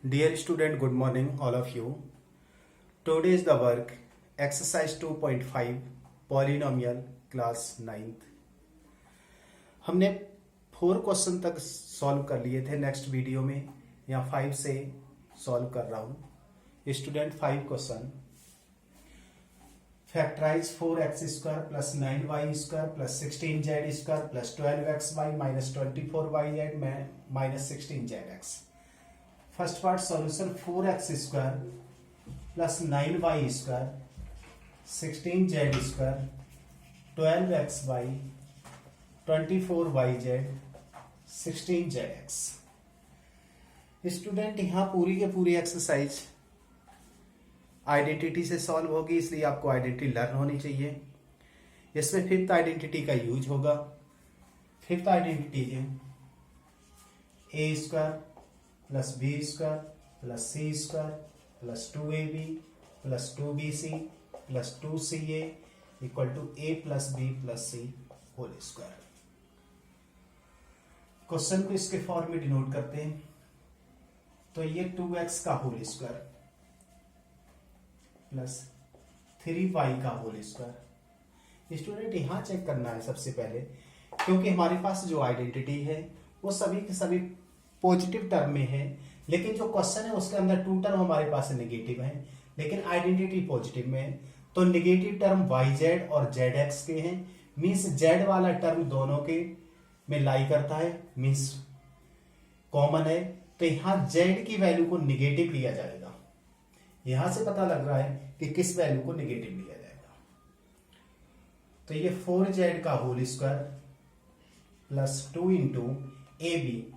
Dear student, good morning, all of you. Today is the work exercise 2.5 polynomial class 9th. हमने 4 question तक solve कर लिए थे. Next video में यहाँ 5 से सॉल्व कर रहा हूँ. Student 5 question. Factorise 4x square plus 9y square plus 16z square plus 12xy minus 24yz minus 16zx. First part solution 4x square plus 9y square 16z square 12xy 24yz 16zx. Student यहां पूरी के पूरी exercise identity से solve होगी, इसलिए आपको identity learn होनी चाहिए. इसमें फिफ्थ आइडेंटिटी का यूज होगा. फिफ्थ आइडेंटिटी है A square plus B square plus C square plus 2ab plus 2bc plus 2ca equal to a plus B plus C whole square. Question को इसके form में denote करते हैं. तो ये 2x का होल स्क्वायर प्लस 3y का whole square. Student यहां चेक करना है सबसे पहले, क्योंकि हमारे पास जो आइडेंटिटी है वो सभी के सभी पॉजिटिव टर्म में है, लेकिन जो क्वेश्चन है उसके अंदर 2 टर्म हमारे पास नेगेटिव है, लेकिन आइडेंटिटी पॉजिटिव में है. तो नेगेटिव टर्म yz और zx के हैं, मींस z वाला टर्म दोनों के में लाई करता है, मींस कॉमन है. तो यहां z की वैल्यू को नेगेटिव लिया जाएगा. यहां से पता लग रहा है कि किस वैल्यू को नेगेटिव लिया जाएगा. तो ये 4z का whole square plus 2 into a b.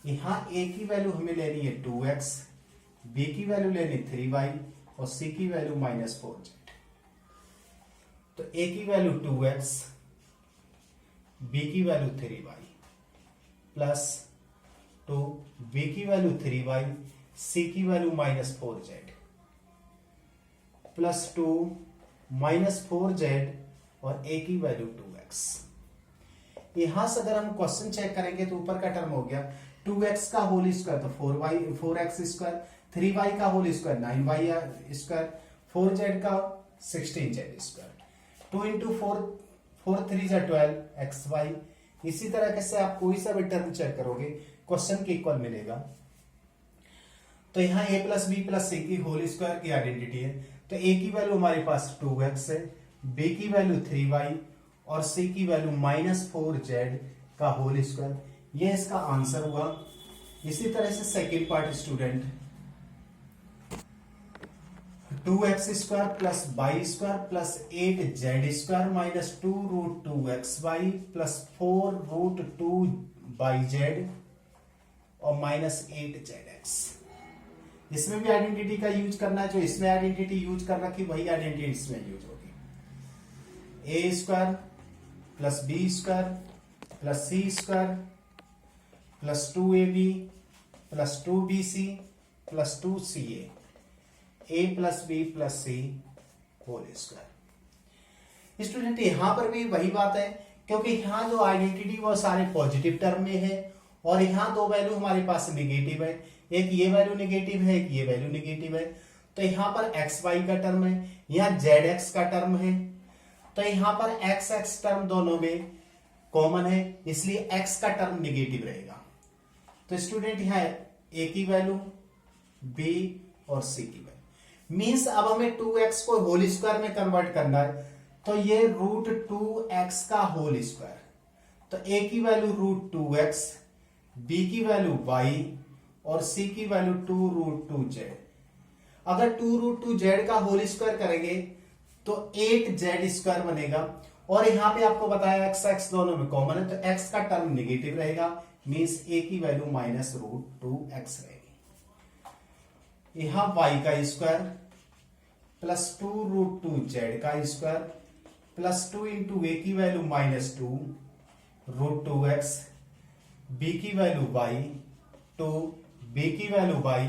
यहां a की वैल्यू हमें लेनी है 2x, b की वैल्यू लेनी 3y और c की वैल्यू माइनस 4z. तो a की वैल्यू 2x, b की वैल्यू 3y प्लस 2, b की वैल्यू 3y, c की value minus 4z plus 2 minus 4z और a की वैल्यू 2x. यहां से अगर हम क्वेश्चन चेक करेंगे तो ऊपर का टर्म हो गया 2x का होल स्क्वायर तो 4x स्क्वायर, 3y का whole square 9y square, 4z का 16z स्क्वायर. 2 इंटू 4 3 जा 12xy. इसी तरह से आप कोई सा भी टर्म चेक करोगे क्वेश्चन के इक्वल मिलेगा. तो यहाँ a plus B plus C की होल स्क्वायर की आइडेंटिटी है. तो a की वैल्यू हमारे पास 2x है, b की वैल्यू 3y और c की वैल्यू माइनस 4z का होल स्क्वायर. ये इसका आंसर हुआ. इसी तरह से second part student 2x square plus y square plus 8z square minus 2 root 2xy plus 4 root 2yz और माइनस 8zx. इसमें भी आइडेंटिटी का यूज करना है. जो इसमें आइडेंटिटी यूज कर रखी वही आइडेंटिटी इसमें यूज होगी. A square plus B square plus C square plus 2ab plus 2bc plus 2ca a plus B plus C whole square. Student यहां पर भी वही बात है, क्योंकि यहां जो आइडेंटिटी वो सारे पॉजिटिव टर्म में है और यहां 2 वैल्यू हमारे पास नेगेटिव है. एक ये वैल्यू नेगेटिव है, एक ये वैल्यू नेगेटिव है. तो यहां पर xy का टर्म है, यहां zx का टर्म है. तो यहां पर x टर्म दोनों में कॉमन है, इसलिए x का टर्म नेगेटिव रहेगा. तो स्टूडेंट यहां a की वैल्यू, b और c की वैल्यू, मींस अब हमें 2x को होल स्क्वायर में कन्वर्ट करना है. तो ये रूट 2x का होल स्क्वायर. तो a की वैल्यू रूट 2x, b की वैल्यू y और c की वैल्यू 2 रूट 2z. अगर 2 रूट 2z का होल स्क्वायर करेंगे तो 8z स्क्वायर बनेगा. और यहां पे आपको बताया x दोनों में कॉमन है, तो x का टर्म नेगेटिव रहेगा, मींस a की वैल्यू माइनस रूट 2x रहेगी. यहां y का स्क्वायर प्लस 2 रूट 2z का स्क्वायर प्लस 2 इंटू a की value minus 2 root 2x, b की वैल्यू y 2, b की वैल्यू y,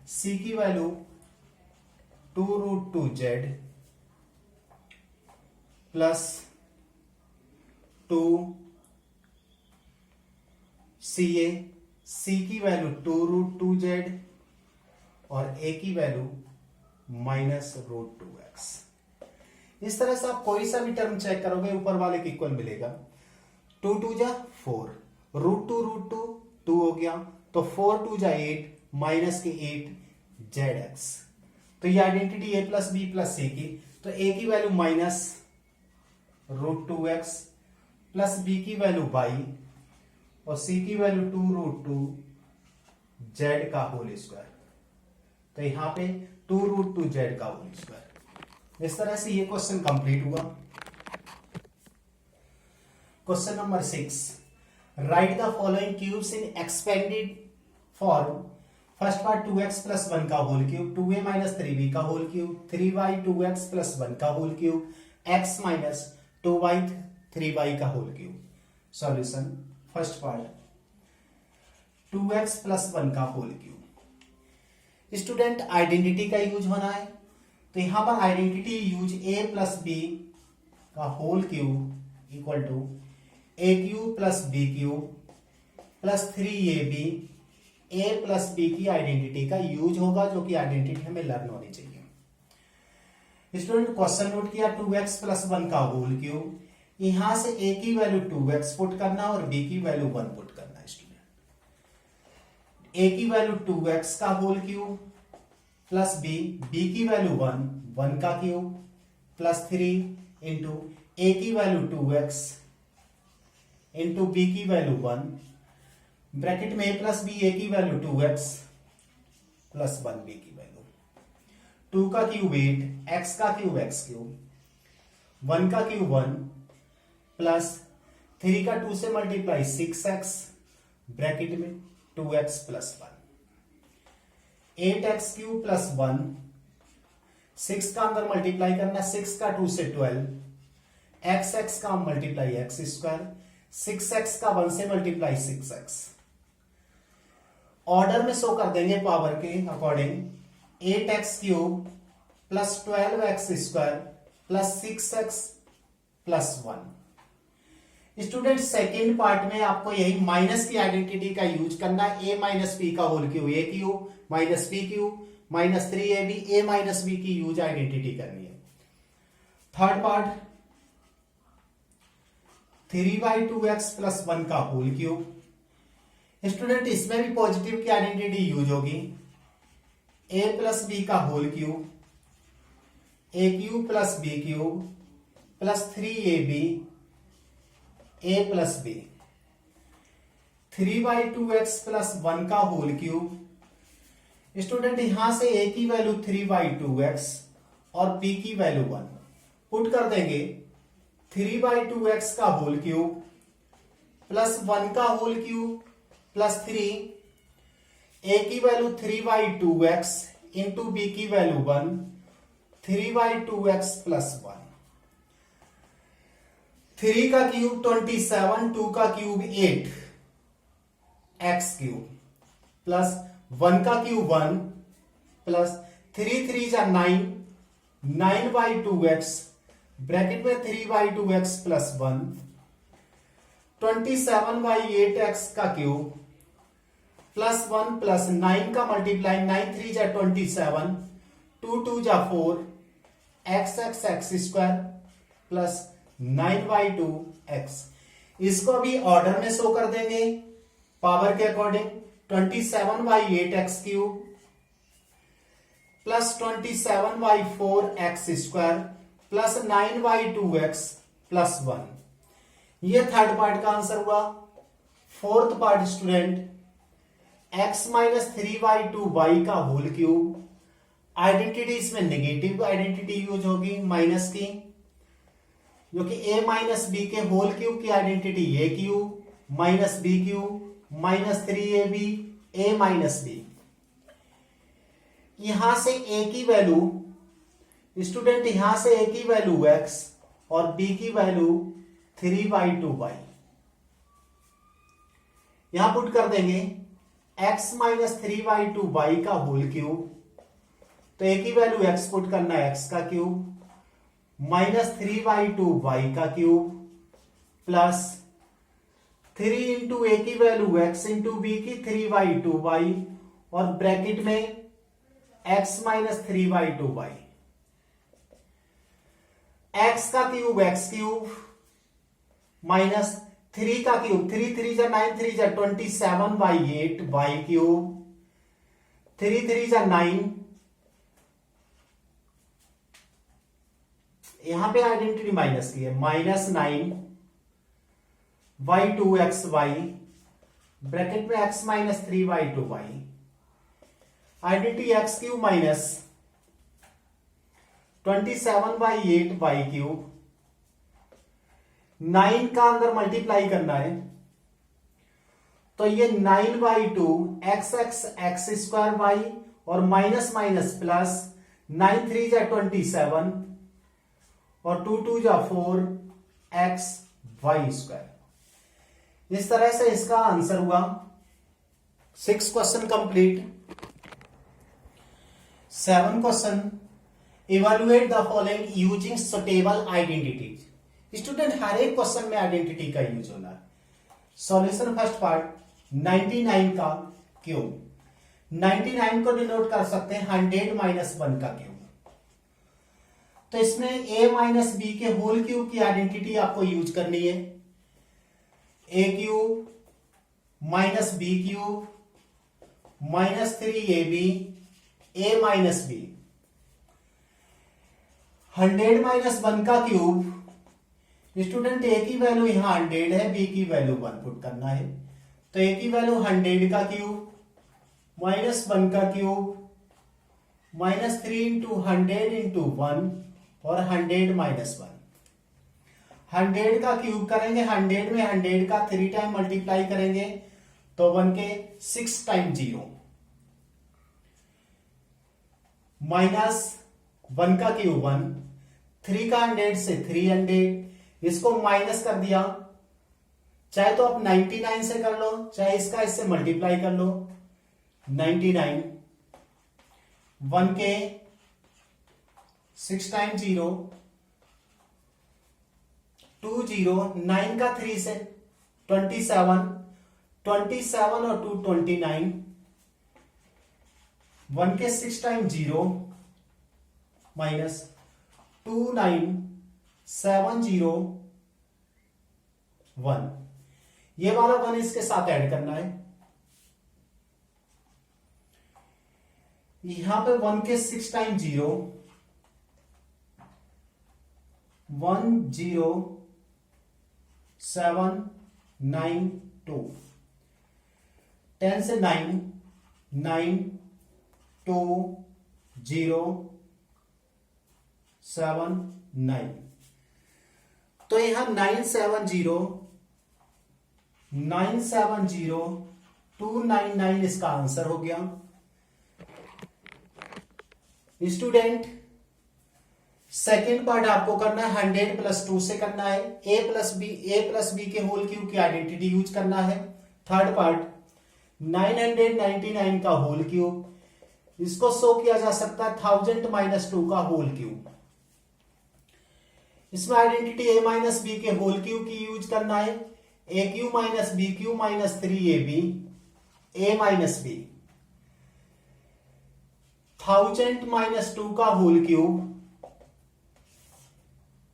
c की value 2 root 2z plus 2 ca, c की वैल्यू 2 रूट 2z और a की value minus root two x. इस तरह से आप कोई सा भी टर्म चेक करोगे ऊपर वाले के इक्वल मिलेगा। 2 2 जा 4, रूट टू 2 हो गया, तो 4 2 जा 8 माइनस के 8 जेड एक्स। तो ये identity a plus B plus C की, तो a की value minus root two X plus B की वैल्यू बाई और सी की वैल्यू 2 रूट टू जेड का होल स्क्वायर। तो यहां पे 2 रूट टू जेड का होल स्क्वायर। इस तरह से ये क्वेश्चन कंप्लीट हुआ। Question number 6, write the following cubes in expanded form. First part 2x plus 1 का whole cube, 2a minus 3b का whole cube, 3y 2x plus 1 का whole cube, x minus 2y 3y का whole cube. Solution, first part 2x plus 1 का whole cube. Student identity का use होना है, तो यहां पर identity use a plus b का whole cube equal to a cube plus b cube plus 3ab a plus b की identity का यूज होगा, जो कि आइडेंटिटी हमें लर्न होनी चाहिए। स्टूडेंट क्वेश्चन नोट किया 2x प्लस 1 का होल क्यूब, यहां से a की वैल्यू 2x पुट करना और b की वैल्यू 1 पुट करना। स्टूडेंट a की वैल्यू 2x का होल क्यूब प्लस b की वैल्यू 1 का क्यूब प्लस 3 इंटू a की वैल्यू 2x इंटू b की वैल्यू 1, ब्रैकेट में a प्लस बी, a की वैल्यू 2x प्लस 1 b की वैल्यू 2 का क्यूब 8, x का क्यूब x क्यूब, 1 का क्यूब 1 प्लस 3 का 2 से मल्टीप्लाई 6x ब्रैकेट में 2x plus 1, 8x cube plus 1, 6 का अंदर मल्टीप्लाई करना, 6 का 2 से 12, x का मल्टीप्लाई x स्क्वायर, 6x का 1 से मल्टीप्लाई 6x। ऑर्डर में शो कर देंगे पावर के according. 8x cube plus 12x square plus 6x plus 1। Student second part में आपको यही माइनस की आइडेंटिटी का यूज करना है। a माइनस बी का whole cube a cube minus b cube minus 3ab a minus b की यूज आइडेंटिटी करनी है। थर्ड पार्ट 3/2x प्लस 1 का होल क्यूब। स्टूडेंट इसमें भी पॉजिटिव की आइडेंटिटी यूज होगी। a प्लस बी का whole cube, a cube plus b cube plus 3ab a plus b. 3/2x plus 1 का होल क्यूब। स्टूडेंट यहां से a की वैल्यू 3/2x और b की वैल्यू 1 पुट कर देंगे। 3/2x का होल क्यूब प्लस 1 का होल क्यूब प्लस 3, a की वैल्यू 3/2x इंटू b की वैल्यू 1, 3/2x प्लस 1, 3 का क्यूब 27, 2 का क्यूब 8 x क्यूब प्लस 1 का क्यूब 1 प्लस 3 3 जा 9, 9/2x ब्रैकेट में 3/2x प्लस 1, 27/8x का क्यूब प्लस 1 प्लस 9 का मल्टीप्लाई, 9 3 जा 27, 2 2 जा 4 x स्क्वायर प्लस 9/2x। इसको भी ऑर्डर में शो कर देंगे पावर के according. 27/8x cube plus 27/4x square plus 9/2x plus 1। ये थर्ड पार्ट का आंसर हुआ। Fourth part student x minus 3/2y का होल क्यूब। आइडेंटिटी इसमें नेगेटिव आइडेंटिटी यूज होगी माइनस की, जो कि a माइनस बी के होल क्यूब की identity a cube minus b cube minus 3ab a minus b. यहां से a की वैल्यू स्टूडेंट, यहां से a की वैल्यू x और b की वैल्यू 3/2y यहां पुट कर देंगे। x माइनस 3/2y का होल क्यूब, तो a की वैल्यू x पुट करना है x का क्यूब माइनस 3/2y का क्यूब प्लस 3 इंटू a की वैल्यू x इंटू b की 3/2y और ब्रैकेट में x माइनस 3/2y, x का क्यूब x क्यूब माइनस 3 का क्यूब 3 3 जा 9 3 जा 27/8 y क्यूब 3 3 जा 9, यहां पे आइडेंटिटी माइनस की है, -9 y2xy ब्रैकेट में x minus 3/2y, identity x cube minus 27/8 y cube, 9 का अंदर मल्टीप्लाई करना है तो ये 9/2 x स्क्वायर y और माइनस माइनस प्लस 9 3 जा 27 और 2 2 जा 4 x y स्क्वायर। इस तरह से इसका आंसर हुआ। 6 question complete. 7 question, evaluate the following using suitable identities. Student हर एक क्वेश्चन में आइडेंटिटी का यूज होना है। सॉल्यूशन फर्स्ट पार्ट, 99 का क्यूब, 99 को डिनोट कर सकते हैं 100 माइनस 1 का क्यूब। तो इसमें a माइनस बी के होल क्यूब की आइडेंटिटी आपको यूज करनी है। a cube minus b cube minus 3ab a minus b. 100 minus 1 का क्यूब, स्टूडेंट a की वैल्यू यहां 100 है, b की वैल्यू 1 पुट करना है। तो a की वैल्यू 100 का क्यूब माइनस 1 का क्यूब माइनस 3 इंटू 100 इंटू 1 और 100 माइनस 1। 100 का क्यूब करेंगे, 100 में 100 का 3 टाइम मल्टीप्लाई करेंगे तो 1 के 6 टाइम 0 माइनस 1 का क्यूब 1, 3 का 100 से 300, इसको माइनस कर दिया। चाहे तो आप 99 से कर लो, चाहे इसका इससे मल्टीप्लाई कर लो। 99 1 के 6 टाइम 0 2 0, 9 का 3 से 27, 27 और 2 29, 1 के 6 टाइम 0 माइनस 2 9 7 0 1, ये वाला 1 इसके साथ ऐड करना है। यहां पे 1 के 6 टाइम 0 1 0 7 9 2, 10 से 9 9 2 0 7 9, तो यहां 970 299 इसका आंसर हो गया। स्टूडेंट सेकेंड पार्ट आपको करना है 100 प्लस 2 से करना है। a प्लस बी के होल क्यूब की आइडेंटिटी यूज करना है। थर्ड पार्ट 999 का होल क्यूब, इसको शो किया जा सकता है 1000 माइनस 2 का होल क्यूब। इसमें आइडेंटिटी a माइनस बी के होल क्यूब की यूज करना है। a cube minus b cube minus 3ab a minus b. 1000 minus 2 का होल क्यूब,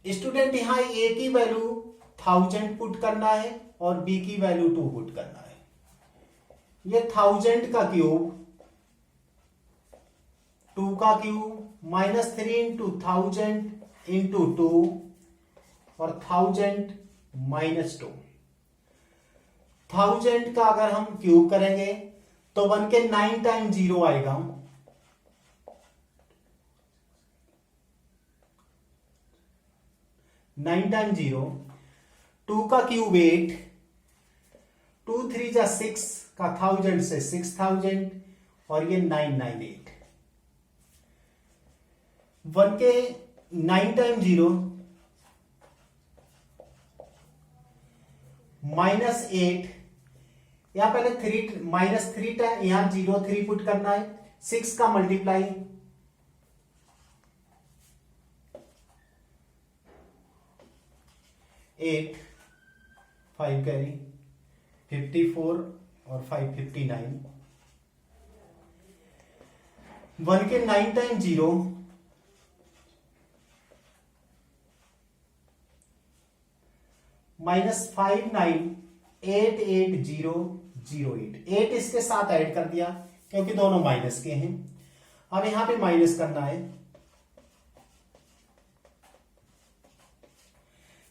स्टूडेंट यहां a की वैल्यू 1000 पुट करना है और b की वैल्यू 2 पुट करना है। ये 1000 का क्यूब 2 का क्यूब माइनस 3 इंटू 1000 इंटू 2 और 1000 माइनस 2। 1000 का अगर हम क्यूब करेंगे तो 1 के 9 टाइम 0 आएगा, 9 टाइम 0। 2 का क्यूब 8, 2 3 जा 6 का 1000 से 6000 और ये 998। 1 के 9 टाइम 0 माइनस 8, यहां पहले 3 माइनस 3 टाइम यहां 0 3 पुट करना है। 6 का मल्टीप्लाई 8 5 कैरी 54 और 5 59। 1 के 9 टाइम 0 -59888008 8 इसके साथ ऐड कर दिया क्योंकि दोनों माइनस के हैं। अब यहां पे माइनस करना है।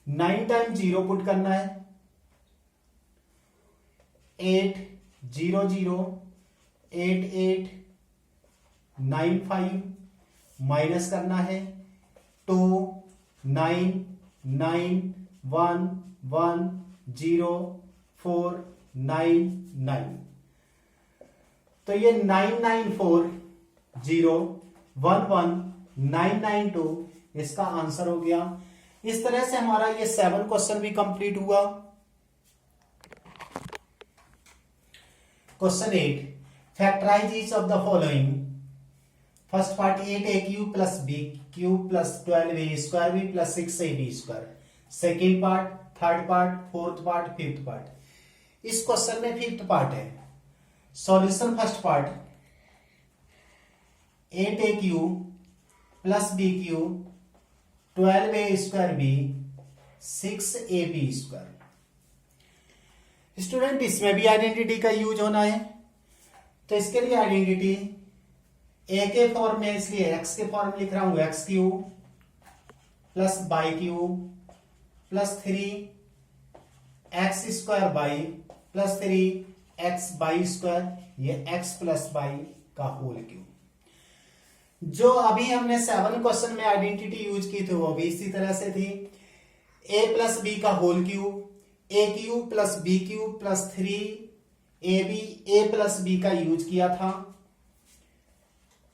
9 टाइम 0 पुट करना है, 8008895 माइनस करना है 299110499। तो ये 9940119992 इसका आंसर हो गया। इस तरह से हमारा ये 7 क्वेश्चन भी कंप्लीट हुआ। Question 8, factorise each of the following. First part 8a cube plus b cube plus 12a square b plus 6ab square. Second part, third part, fourth part, fifth part. इस क्वेश्चन में fifth part है। Solution first part 8a cube plus b cube 12a square b 6ab square. Student इसमें भी identity का use होना है, तो इसके लिए आइडेंटिटी ए के फॉर्म में, इसलिए एक्स के फॉर्म लिख रहा हूं, x cube plus by cube plus 3 x square by plus 3 x by square, ये एक्स प्लस बाई का होल क्यूब। जो अभी हमने 7 क्वेश्चन में आइडेंटिटी यूज की थी वो भी इसी तरह से थी। ए प्लस बी का whole cube, a cube plus b cube plus 3ab a plus b का यूज किया था।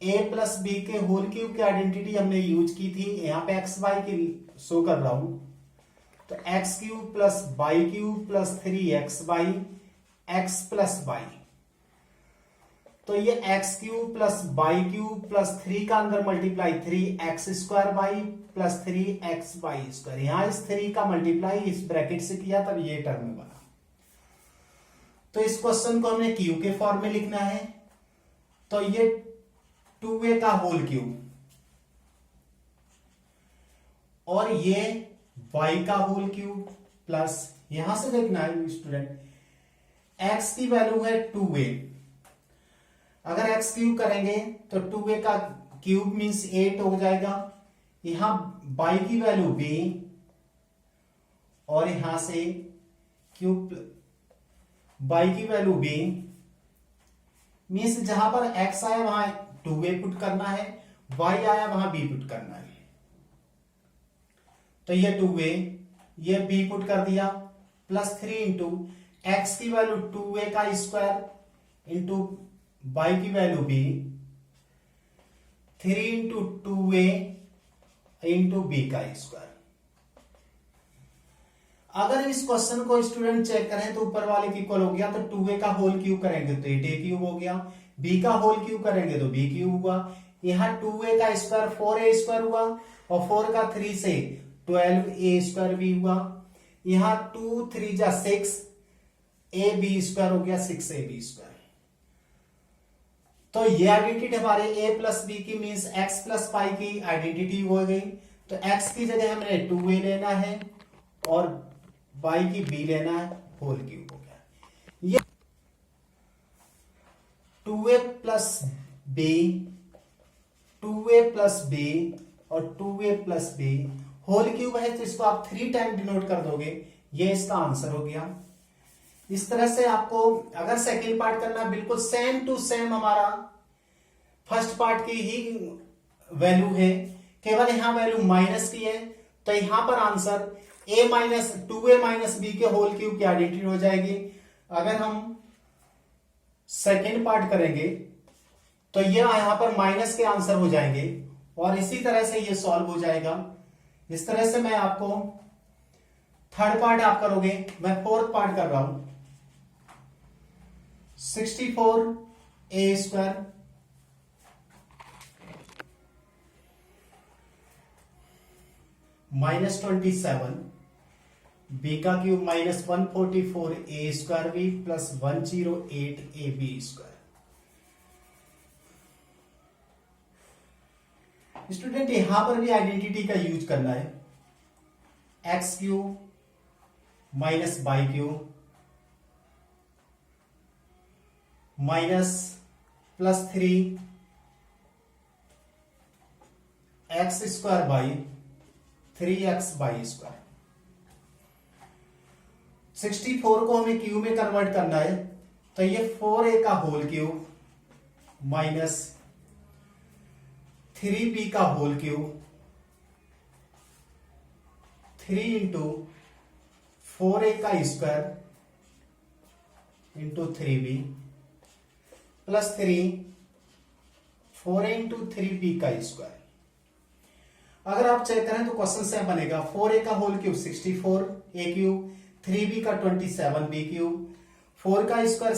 ए प्लस बी के होल क्यूब की आइडेंटिटी हमने यूज की थी, यहां पे एक्स वाई की शो कर रहा हूं, तो x cube plus by cube plus 3x by x plus by. तो ये x cube plus by cube plus 3 का अंदर multiply 3x square by plus 3x by square. यहां इस 3 का मल्टीप्लाई इस ब्रैकेट से किया तब ये टर्म बना। तो इस क्वेश्चन को हमने क्यू के फॉर्म में लिखना है, तो ये 2a का होल क्यूब और ये y का होल क्यूब प्लस, यहां से देखना है स्टूडेंट, x की वैल्यू है 2a। अगर x क्यूब करेंगे तो 2a का क्यूब मींस 8 हो जाएगा। यहां y की वैल्यू b और यहां से क्यूब y की वैल्यू b मींस जहां पर x आया वहां 2a पुट करना है, y आया वहां b पुट करना है। तो ये 2a, ये b पुट कर दिया प्लस 3 इंटू एक्स की वैल्यू 2a का स्क्वायर इंटू y की value b, 3 into 2a into b का स्क्वायर। अगर इस क्वेश्चन को स्टूडेंट चेक करें तो ऊपर वाले की इक्वल हो गया, तो 2a का होल क्यूब करेंगे तो 8a क्यूब हो गया, b का होल क्यूब करेंगे तो b क्यूब हुआ। यहां 2a का स्क्वायर 4a स्क्वायर हुआ और 4 का 3 से 12a स्क्वायर भी हुआ। यहां 2 3 जा 6 ab स्क्वायर हो गया 6ab स्क्वायर। तो ये आइडेंटिटी हमारे a प्लस बी की मीन्स x प्लस पाई की आइडेंटिटी हो गई। तो x की जगह हमने 2a लेना है और y की b लेना है, होल क्यूब हो गया। ये 2a plus b, 2a plus b और 2a plus b whole cube है, तो इसको आप 3 टाइम डिनोट कर दोगे, ये इसका आंसर हो गया। इस तरह से आपको अगर सेकेंड पार्ट करना बिल्कुल सेम टू सेम हमारा फर्स्ट पार्ट की ही वैल्यू है, केवल यहां वैल्यू माइनस की है, तो यहां पर answer a minus 2a minus b के होल क्यूब की आइडेंटिटी हो जाएगी। अगर हम सेकेंड पार्ट करेंगे तो ये यहां पर माइनस के आंसर हो जाएंगे और इसी तरह से ये सॉल्व हो जाएगा। इस तरह से मैं आपको थर्ड पार्ट आप करोगे, मैं फोर्थ पार्ट कर रहा हूं। 64a स्क्वायर माइनस 27 b का cube minus 144a square b plus 108ab square. Student यहां पर भी आइडेंटिटी का यूज करना है, x cube minus by Q minus +3 x square by 3x by square. 64 को हमें क्यू में कन्वर्ट करना है, तो ये 4a का होल क्यूब माइनस 3b का होल क्यूब 3 इंटू 4a का square into 3b plus 3 4a into 3b का स्क्वायर। अगर आप चेक करें तो क्वेश्चन से बनेगा 4a का whole cube 64a cube, 3b का 27b क्यूब, 4 का स्क्वायर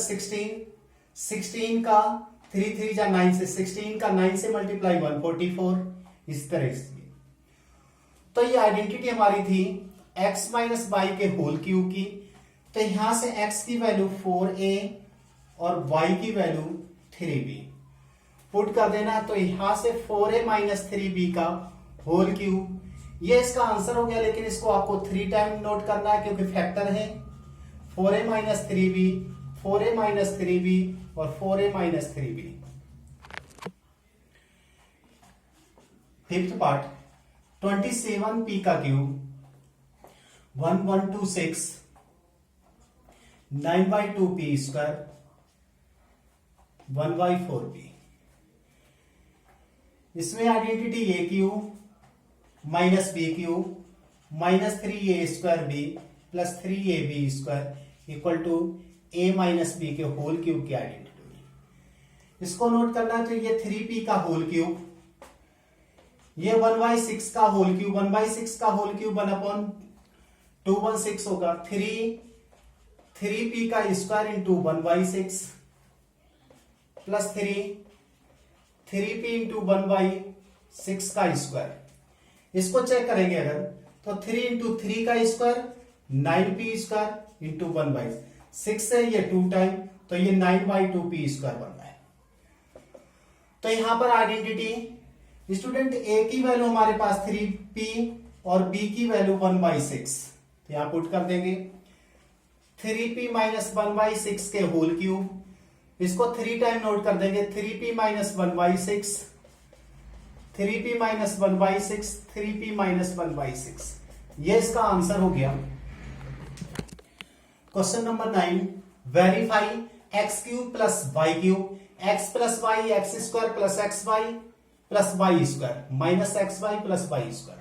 16 का 3 3 जा 9 से 16 का 9 से मल्टीप्लाई 144, इस तरह से। तो ये आइडेंटिटी हमारी थी x माइनस बाई के होल क्यूब की, तो यहां से x की वैल्यू 4a और y की वैल्यू 3b पुट कर देना, तो यहां से 4a माइनस 3b का होल क्यूब, ये इसका आंसर हो गया। लेकिन इसको आपको 3 टाइम नोट करना है क्योंकि फैक्टर है 4a minus 3b, 4a minus 3b और 4a minus 3b। Fifth part 27p का क्यूब 1126 9/2p स्क्वायर 1/4p। इसमें identity a cube minus b cube minus 3a square b plus 3ab square equal to a minus b के whole cube की identity हुई। इसको note करना है, तो ये 3p का होल क्यूब, ये 1/6 का होल क्यूब, 1/6 का होल क्यूब 1/216 होगा, 3p का square into 1/6 plus 3p into 1/6 का स्क्वायर। इसको चेक करेंगे अगर, तो 3 इंटू 3 का स्क्वायर 9p स्क्वायर इंटू 1/6 से ये 2 टाइम, तो ये 9/2p स्क्वायर बन रहा है। तो यहां पर आइडेंटिटी स्टूडेंट a की वैल्यू हमारे पास 3p और b की वैल्यू 1/6, तो यहां पुट कर देंगे 3p माइनस 1/6 के होल क्यूब, इसको 3 टाइम नोट कर देंगे, 3p minus 1/6 3p minus 1/6 3p minus 1/6, ये इसका आंसर हो गया। Question number 9, verify x cube plus y cube x plus y x square plus x y plus y square minus x y plus y square.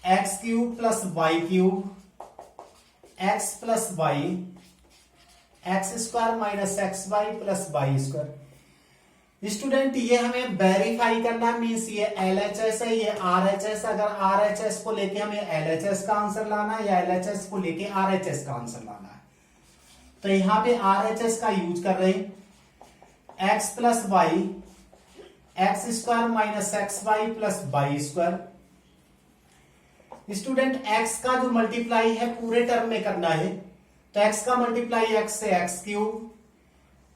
X cube plus y cube x plus y x square minus x y plus y square. Student ये हमें verify करना, means ये LHS है, ये RHS। अगर RHS को लेके हमें LHS का आंसर लाना है या LHS को लेके RHS का आंसर लाना है, तो यहां पे RHS का यूज कर रहे हैं, x plus y x square minus x y plus y square. Student x का जो मल्टीप्लाई है पूरे टर्म में करना है, तो x का मल्टीप्लाई x से x cube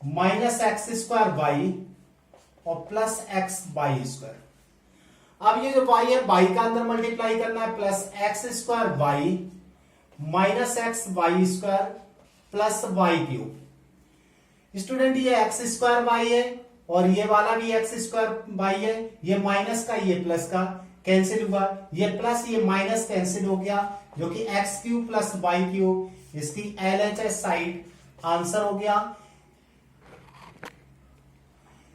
minus x square y और प्लस एक्स वाई स्क्वायर। अब ये जो y है y का अंदर मल्टीप्लाई करना है, plus x square y minus x y square plus y cube. Student ये एक्स स्क्वायर वाई है और ये वाला भी एक्स स्क्वायर वाई है, ये माइनस का ये प्लस का कैंसिल हुआ, ये प्लस ये माइनस कैंसिल हो गया, जो कि x cube plus y cube, इसकी LHS साइड आंसर हो गया।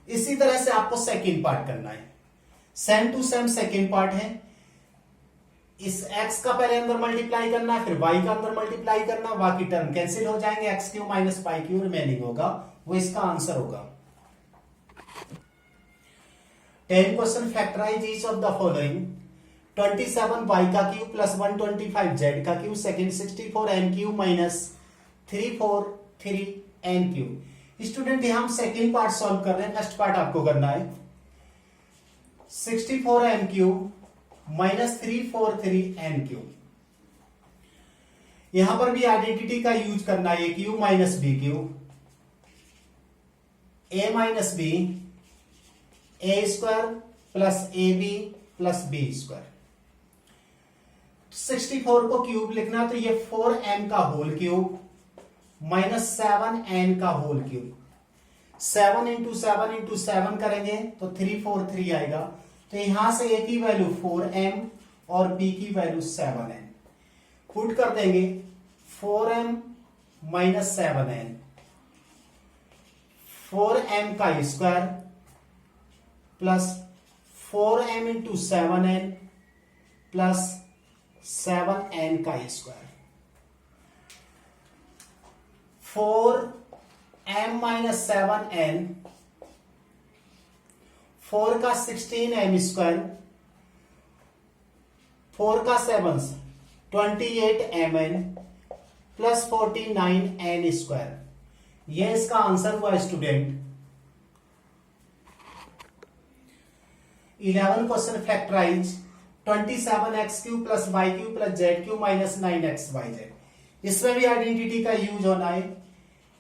इसी तरह से आपको सेकेंड पार्ट करना है, same to same second part है। इस x का पहले अंदर मल्टीप्लाई करना है, फिर y का अंदर मल्टीप्लाई करना, बाकी टर्म कैंसिल हो जाएंगे, x cube minus y cube remaining होगा, वो इसका आंसर होगा। 10 question factorise each of the following 27 y का क्यूब प्लस 125 z का cube, second 64 n cube minus 343 n cube. Student यहां हम सेकेंड पार्ट सॉल्व कर रहे हैं, फर्स्ट पार्ट आपको करना है। 64 n cube minus 343 n cube, यहां पर भी आइडेंटिटी का यूज करना है, a cube minus b cube, a minus b a square plus a b plus B square. 64 को क्यूब लिखना तो ये 4m का होल क्यूब माइनस 7n का होल क्यूब। 7 इंटू 7 इंटू 7 करेंगे तो 343 आएगा। तो यहां से ए की वैल्यू 4m और बी की वैल्यू 7n पुट कर देंगे। 4m माइनस 7n, 4m का square plus 4m into 7n plus 7n का स्क्वायर। 4m माइनस 7n, 4 का 16m स्क्वायर, 4 का 7 28mn प्लस 49n स्क्वायर। ये इसका आंसर हुआ student. 11 question factorise 27x cube plus y cube plus z cube minus 9x y z. इसमें भी identity का use होना है।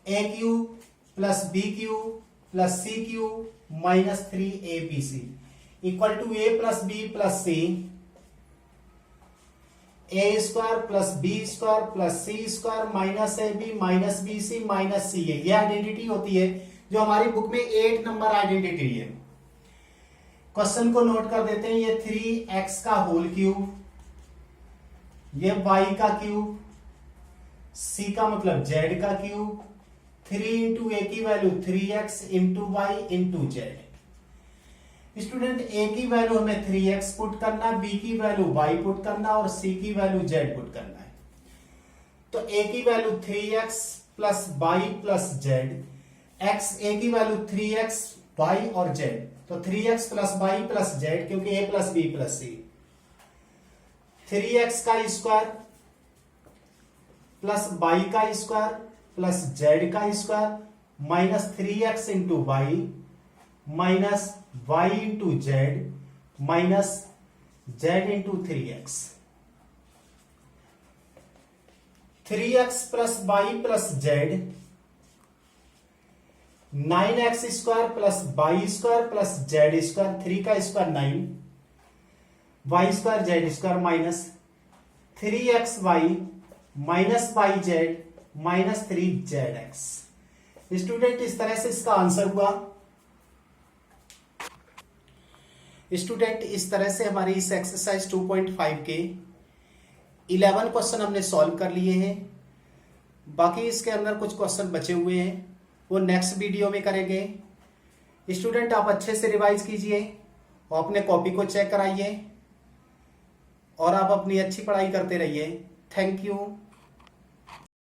A cube plus b cube plus c cube minus 3abc equal to a plus B plus c, a square plus B square plus C square minus a b minus b c minus c a. यह identity होती है जो हमारी book में 8 number identity है। Question को note कर देते हैं। ये 3x का होल क्यूब, ये y का क्यूब, c का मतलब z का क्यूब, 3 इंटू ए की value 3x into y into z. Student a की वैल्यू हमें 3x पुट करना, b की वैल्यू y पुट करना और c की वैल्यू z पुट करना है। तो a की value 3x plus y plus z, x a की वैल्यू 3x y और z, तो 3x plus y plus z क्योंकि a plus b plus c। 3x का स्क्वायर प्लस y का स्क्वायर प्लस z का square minus 3x into y minus y into z minus z into 3x। 3x प्लस y plus z 9x square plus y square plus z square, 3 का square 9 Y square z square minus 3xy minus y z minus 3zx। Student इस तरह से इसका answer हुआ। Student इस तरह से हमारी इस एक्सरसाइज 2.5 के 11 क्वेश्चन हमने सॉल्व कर लिए हैं। बाकी इसके अंदर कुछ क्वेश्चन बचे हुए हैं, वो नेक्स्ट वीडियो में करेंगे। स्टूडेंट आप अच्छे से रिवाइज कीजिए और अपने कॉपी को चेक कराइए और आप अपनी अच्छी पढ़ाई करते रहिए। Thank you.